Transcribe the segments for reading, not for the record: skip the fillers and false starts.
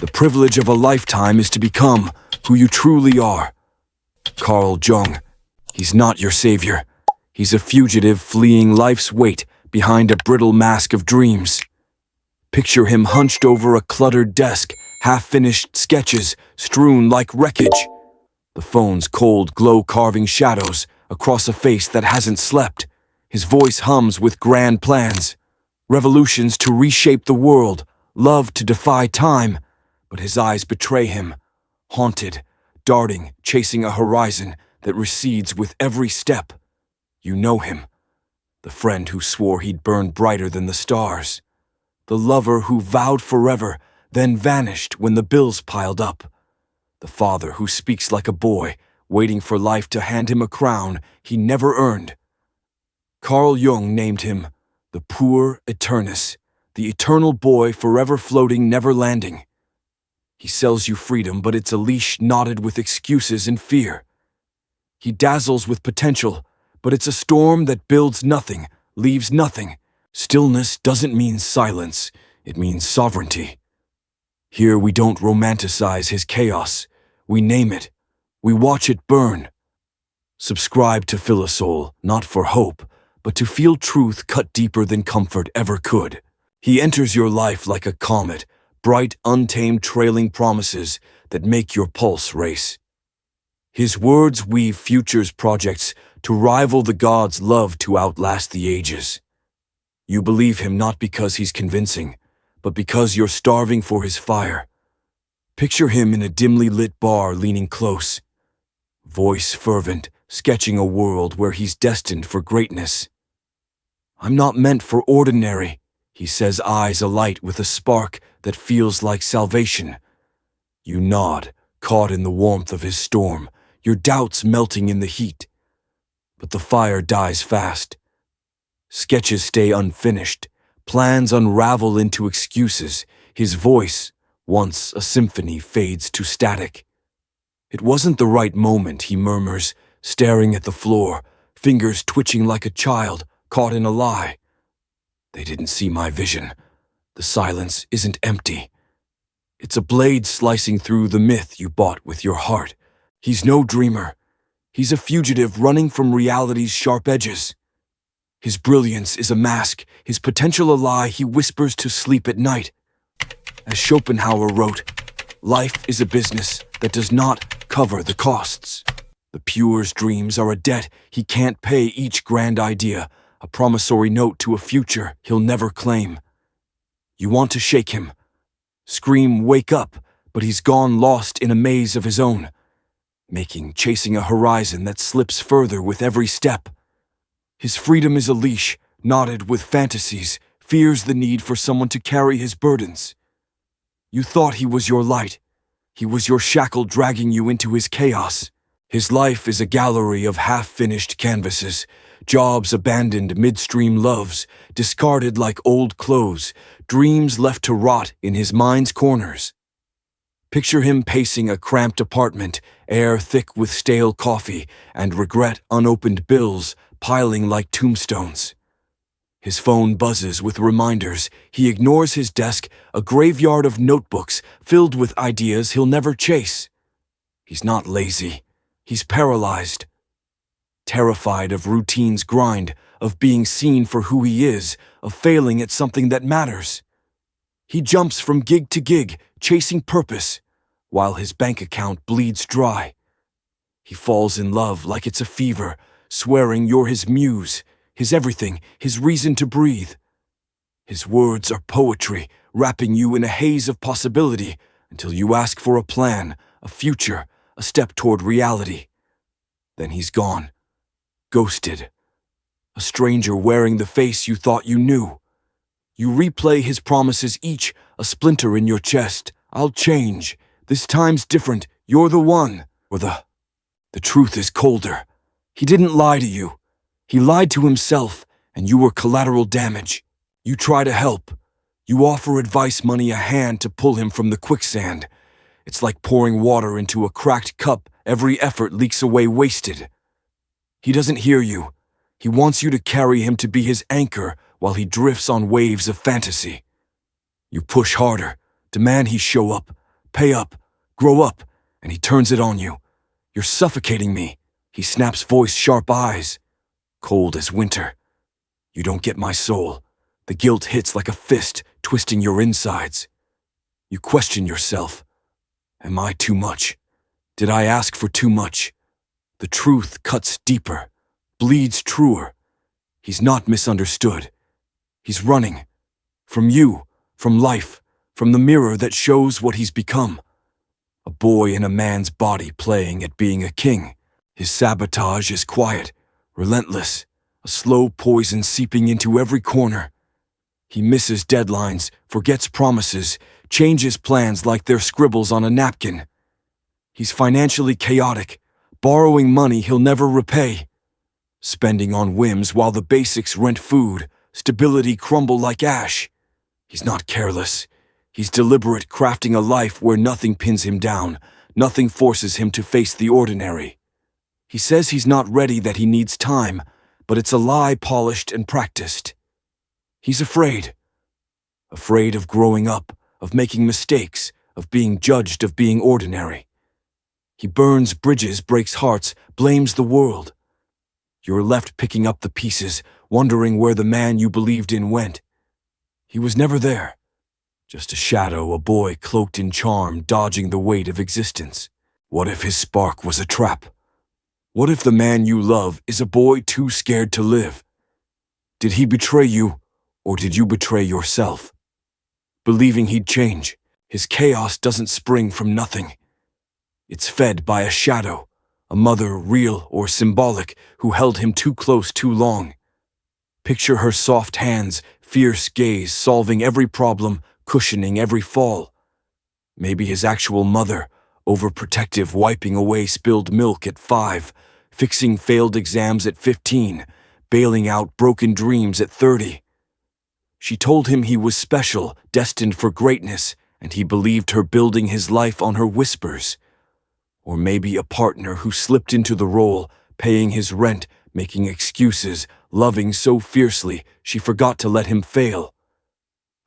The privilege of a lifetime is to become who you truly are. Carl Jung. He's not your savior. He's a fugitive fleeing life's weight behind a brittle mask of dreams. Picture him hunched over a cluttered desk, half-finished sketches strewn like wreckage. The phone's cold glow carving shadows across a face that hasn't slept. His voice hums with grand plans. Revolutions to reshape the world, love to defy time. But his eyes betray him, haunted, darting, chasing a horizon that recedes with every step. You know him. The friend who swore he'd burn brighter than the stars. The lover who vowed forever, then vanished when the bills piled up. The father who speaks like a boy, waiting for life to hand him a crown he never earned. Carl Jung named him the puer aeternus, the eternal boy forever floating, never landing. He sells you freedom, but it's a leash knotted with excuses and fear. He dazzles with potential, but it's a storm that builds nothing, leaves nothing. Stillness doesn't mean silence, it means sovereignty. Here we don't romanticize his chaos, we name it, we watch it burn. Subscribe to Philosoul, not for hope, but to feel truth cut deeper than comfort ever could. He enters your life like a comet, bright, untamed, trailing promises that make your pulse race. His words weave futures projects to rival the gods' love to outlast the ages. You believe him not because he's convincing, but because you're starving for his fire. Picture him in a dimly lit bar leaning close, voice fervent, sketching a world where he's destined for greatness. I'm not meant for ordinary, he says, eyes alight with a spark that feels like salvation. You nod, caught in the warmth of his storm, your doubts melting in the heat. But the fire dies fast. Sketches stay unfinished, plans unravel into excuses. His voice, once a symphony, fades to static. It wasn't the right moment, he murmurs, staring at the floor, fingers twitching like a child caught in a lie. They didn't see my vision. The silence isn't empty. It's a blade slicing through the myth you bought with your heart. He's no dreamer. He's a fugitive running from reality's sharp edges. His brilliance is a mask, his potential a lie he whispers to sleep at night. As Schopenhauer wrote, life is a business that does not cover the costs. The puer's dreams are a debt he can't pay, each grand idea, a promissory note to a future he'll never claim. You want to shake him, scream, wake up, but he's gone lost in a maze of his own, chasing a horizon that slips further with every step. His freedom is a leash, knotted with fantasies, fears the need for someone to carry his burdens. You thought he was your light. He was your shackle dragging you into his chaos. His life is a gallery of half-finished canvases, jobs abandoned, midstream loves, discarded like old clothes, dreams left to rot in his mind's corners. Picture him pacing a cramped apartment, air thick with stale coffee, and regret unopened bills piling like tombstones. His phone buzzes with reminders. He ignores his desk, a graveyard of notebooks filled with ideas he'll never chase. He's not lazy. He's paralyzed. Terrified of routine's grind, of being seen for who he is, of failing at something that matters. He jumps from gig to gig, chasing purpose, while his bank account bleeds dry. He falls in love like it's a fever, swearing you're his muse, his everything, his reason to breathe. His words are poetry, wrapping you in a haze of possibility until you ask for a plan, a future, a step toward reality. Then he's gone, ghosted. A stranger wearing the face you thought you knew. You replay his promises, each a splinter in your chest. I'll change. This time's different. You're the one. Or the truth is colder. He didn't lie to you. He lied to himself, and you were collateral damage. You try to help. You offer advice money, a hand to pull him from the quicksand. It's like pouring water into a cracked cup. Every effort leaks away wasted. He doesn't hear you. He wants you to carry him, to be his anchor while he drifts on waves of fantasy. You push harder, demand he show up, Pay up. Grow up. And he turns it on you. You're suffocating me. He snaps, voice, sharp eyes. Cold as winter. You don't get my soul. The guilt hits like a fist, twisting your insides. You question yourself. Am I too much? Did I ask for too much? The truth cuts deeper, bleeds truer. He's not misunderstood. He's running. From you, from life, from the mirror that shows what he's become. A boy in a man's body playing at being a king. His sabotage is quiet, relentless, a slow poison seeping into every corner. He misses deadlines, forgets promises, changes plans like they're scribbles on a napkin. He's financially chaotic, borrowing money he'll never repay. Spending on whims while the basics, rent, food, stability crumble like ash. He's not careless. He's deliberate, crafting a life where nothing pins him down, nothing forces him to face the ordinary. He says he's not ready, that he needs time, but it's a lie polished and practiced. He's afraid. Afraid of growing up, of making mistakes, of being judged, of being ordinary. He burns bridges, breaks hearts, blames the world. You're left picking up the pieces, wondering where the man you believed in went. He was never there. Just a shadow, a boy cloaked in charm, dodging the weight of existence. What if his spark was a trap? What if the man you love is a boy too scared to live? Did he betray you, or did you betray yourself? Believing he'd change, his chaos doesn't spring from nothing. It's fed by a shadow, a mother, real or symbolic, who held him too close too long. Picture her soft hands, fierce gaze, solving every problem, cushioning every fall. Maybe his actual mother, overprotective, wiping away spilled milk at 5, fixing failed exams at 15, bailing out broken dreams at 30. She told him he was special, destined for greatness, and he believed her, building his life on her whispers. Or maybe a partner who slipped into the role, paying his rent, making excuses, loving so fiercely she forgot to let him fail.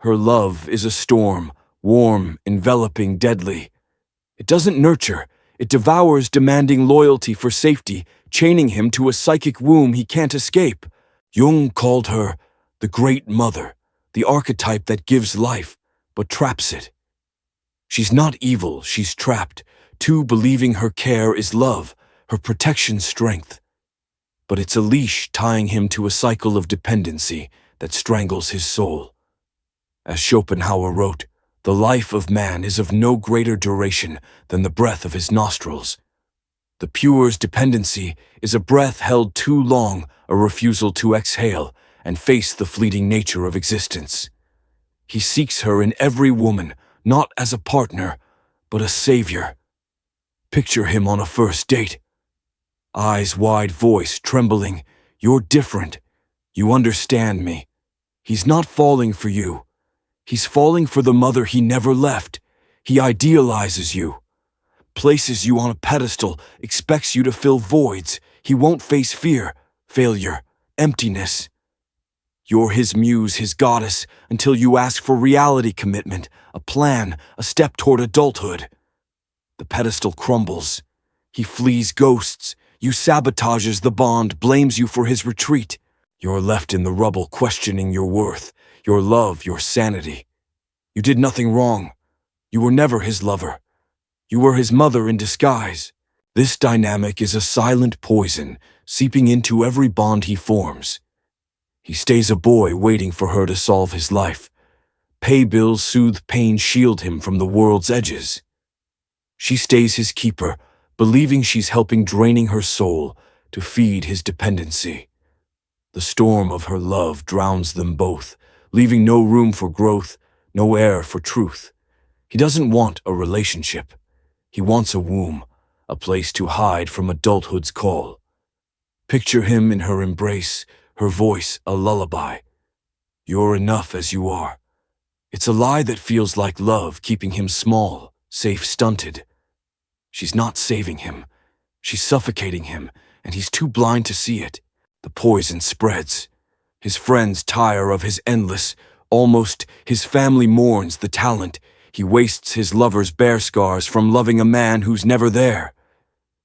Her love is a storm, warm, enveloping, deadly. It doesn't nurture, it devours, demanding loyalty for safety, chaining him to a psychic womb he can't escape. Jung called her the Great Mother, the archetype that gives life, but traps it. She's not evil, she's trapped, too, believing her care is love, her protection strength. But it's a leash tying him to a cycle of dependency that strangles his soul. As Schopenhauer wrote, the life of man is of no greater duration than the breath of his nostrils. The puer's dependency is a breath held too long, a refusal to exhale and face the fleeting nature of existence. He seeks her in every woman, not as a partner, but a savior. Picture him on a first date. Eyes wide, voice trembling. You're different. You understand me. He's not falling for you. He's falling for the mother he never left. He idealizes you, places you on a pedestal, expects you to fill voids. He won't face fear, failure, emptiness. You're his muse, his goddess, until you ask for reality, commitment, a plan, a step toward adulthood. The pedestal crumbles. He flees ghosts. You sabotages the bond, blames you for his retreat. You're left in the rubble, questioning your worth, your love, your sanity. You did nothing wrong. You were never his lover. You were his mother in disguise. This dynamic is a silent poison, seeping into every bond he forms. He stays a boy waiting for her to solve his life. Pay bills, soothe pain, shield him from the world's edges. She stays his keeper, believing she's helping, draining her soul to feed his dependency. The storm of her love drowns them both, leaving no room for growth, no air for truth. He doesn't want a relationship. He wants a womb, a place to hide from adulthood's call. Picture him in her embrace, her voice a lullaby. You're enough as you are. It's a lie that feels like love, keeping him small, safe, stunted. She's not saving him. She's suffocating him, and he's too blind to see it. The poison spreads. His friends tire of his endless, almost. His family mourns the talent. He wastes his lover's bear scars from loving a man who's never there.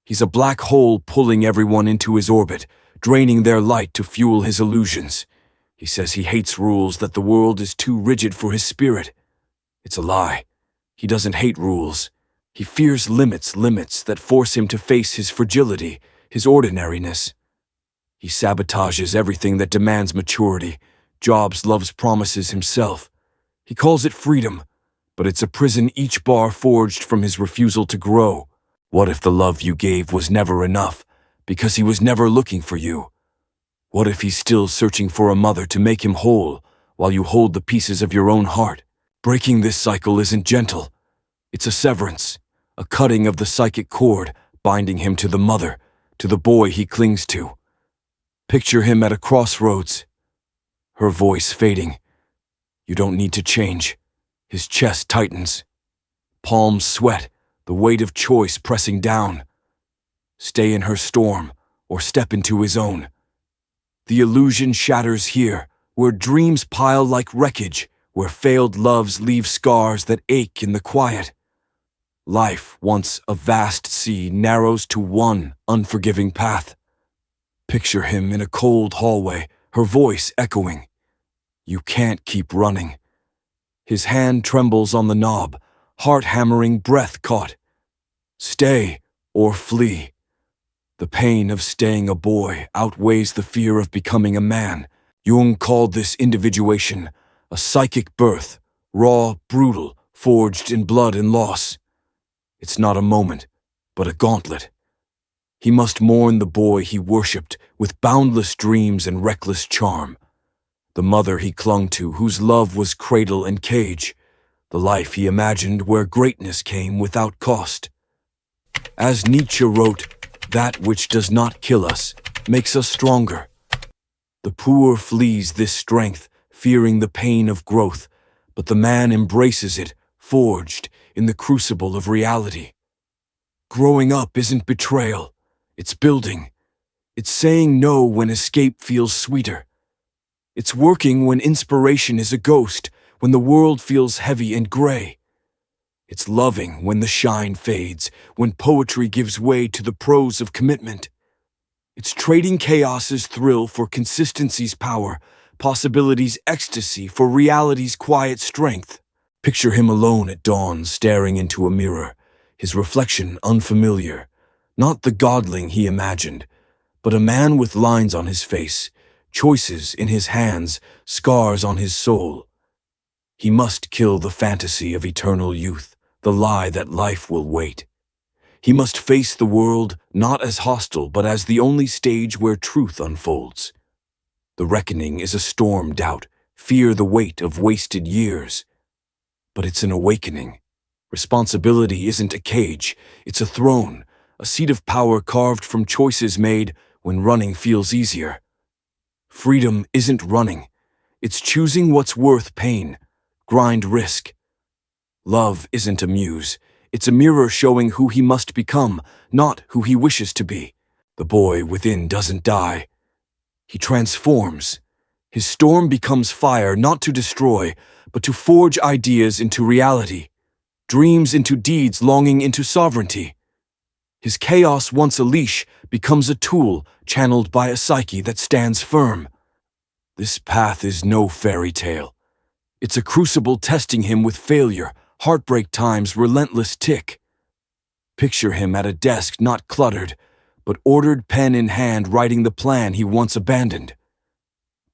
He's a black hole pulling everyone into his orbit, draining their light to fuel his illusions. He says he hates rules, that the world is too rigid for his spirit. It's a lie. He doesn't hate rules. He fears limits that force him to face his fragility, his ordinariness. He sabotages everything that demands maturity, jobs, loves, promises himself. He calls it freedom, but it's a prison, each bar forged from his refusal to grow. What if the love you gave was never enough, because he was never looking for you? What if he's still searching for a mother to make him whole, while you hold the pieces of your own heart? Breaking this cycle isn't gentle. It's a severance, a cutting of the psychic cord, binding him to the mother, to the boy he clings to. Picture him at a crossroads, her voice fading. You don't need to change. His chest tightens. Palms sweat, the weight of choice pressing down. Stay in her storm, or step into his own. The illusion shatters here, where dreams pile like wreckage, where failed loves leave scars that ache in the quiet. Life, once a vast sea, narrows to one unforgiving path. Picture him in a cold hallway, her voice echoing. You can't keep running. His hand trembles on the knob, heart-hammering, breath caught. Stay or flee. The pain of staying a boy outweighs the fear of becoming a man. Jung called this individuation a psychic birth, raw, brutal, forged in blood and loss. It's not a moment, but a gauntlet. He must mourn the boy he worshipped with boundless dreams and reckless charm, the mother he clung to whose love was cradle and cage, the life he imagined where greatness came without cost. As Nietzsche wrote, that which does not kill us makes us stronger. The puer flees this strength, fearing the pain of growth, but the man embraces it, forged in the crucible of reality. Growing up isn't betrayal, it's building. It's saying no when escape feels sweeter. It's working when inspiration is a ghost, when the world feels heavy and gray. It's loving when the shine fades, when poetry gives way to the prose of commitment. It's trading chaos's thrill for consistency's power, possibility's ecstasy for reality's quiet strength. Picture him alone at dawn, staring into a mirror, his reflection unfamiliar, not the godling he imagined, but a man with lines on his face, choices in his hands, scars on his soul. He must kill the fantasy of eternal youth, the lie that life will wait. He must face the world not as hostile, but as the only stage where truth unfolds. The reckoning is a storm doubt, fear the weight of wasted years. But it's an awakening. Responsibility isn't a cage, it's a throne, a seat of power carved from choices made when running feels easier. Freedom isn't running, it's choosing what's worth pain, grind risk. Love isn't a muse, it's a mirror showing who he must become, not who he wishes to be. The boy within doesn't die. He transforms. His storm becomes fire, not to destroy, but to forge ideas into reality, dreams into deeds, longing into sovereignty. His chaos, once a leash, becomes a tool channeled by a psyche that stands firm. This path is no fairy tale. It's a crucible testing him with failure, heartbreak time's relentless tick. Picture him at a desk not cluttered, but ordered, pen in hand, writing the plan he once abandoned.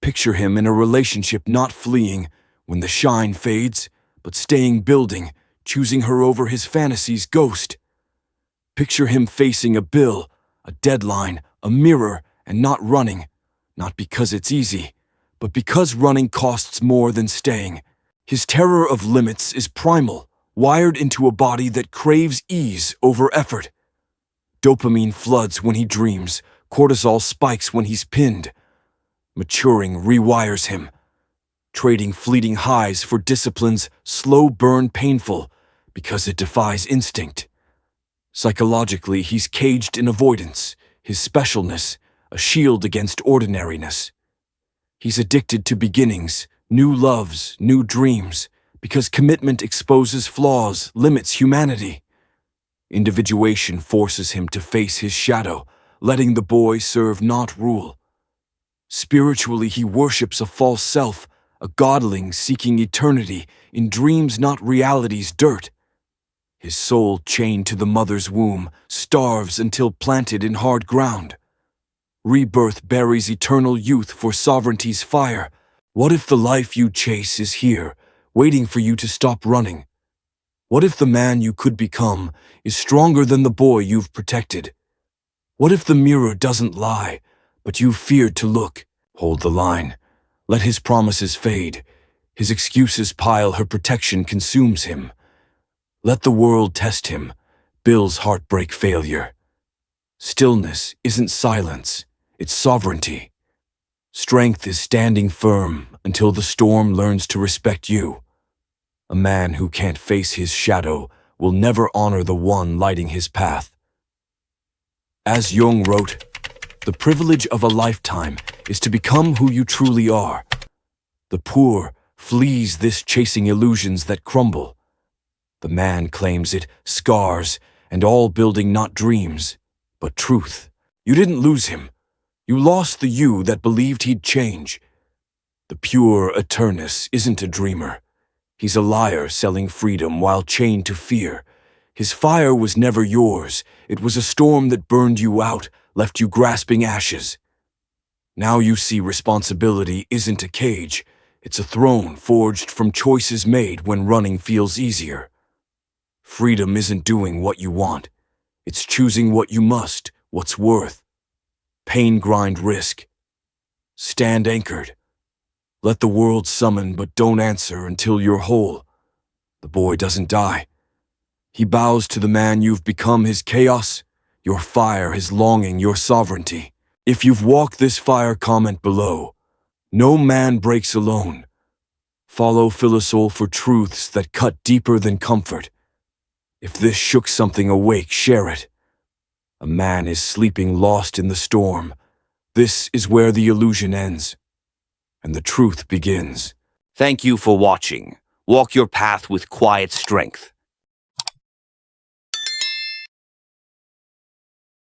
Picture him in a relationship not fleeing when the shine fades, but staying, building, choosing her over his fantasy's ghost. Picture him facing a bill, a deadline, a mirror, and not running, not because it's easy, but because running costs more than staying. His terror of limits is primal, wired into a body that craves ease over effort. Dopamine floods when he dreams, cortisol spikes when he's pinned. Maturing rewires him, trading fleeting highs for discipline's slow burn, painful because it defies instinct. Psychologically, he's caged in avoidance, his specialness, a shield against ordinariness. He's addicted to beginnings, new loves, new dreams, because commitment exposes flaws, limits humanity. Individuation forces him to face his shadow, letting the boy serve, not rule. Spiritually, he worships a false self, a godling seeking eternity in dreams, not reality's dirt. His soul, chained to the mother's womb, starves until planted in hard ground. Rebirth buries eternal youth for sovereignty's fire. What if the life you chase is here, waiting for you to stop running? What if the man you could become is stronger than the boy you've protected? What if the mirror doesn't lie, but you feared to look? Hold the line. Let his promises fade. His excuses pile, her protection consumes him. Let the world test him. Bill's heartbreak failure. Stillness isn't silence, it's sovereignty. Strength is standing firm until the storm learns to respect you. A man who can't face his shadow will never honor the one lighting his path. As Jung wrote, the privilege of a lifetime is to become who you truly are. The puer flees this, chasing illusions that crumble. The man claims it, scars, and all building not dreams, but truth. You didn't lose him. You lost the you that believed he'd change. The puer aeternus isn't a dreamer. He's a liar selling freedom while chained to fear. His fire was never yours. It was a storm that burned you out, left you grasping ashes. Now you see responsibility isn't a cage. It's a throne forged from choices made when running feels easier. Freedom isn't doing what you want. It's choosing what you must, what's worth. Pain, grind, risk. Stand anchored. Let the world summon, but don't answer until you're whole. The boy doesn't die. He bows to the man you've become, his chaos, your fire, his longing, your sovereignty. If you've walked this fire, comment below. No man breaks alone. Follow Philosoul for truths that cut deeper than comfort. If this shook something awake, share it. A man is sleeping, lost in the storm. This is where the illusion ends, and the truth begins. Thank you for watching. Walk your path with quiet strength.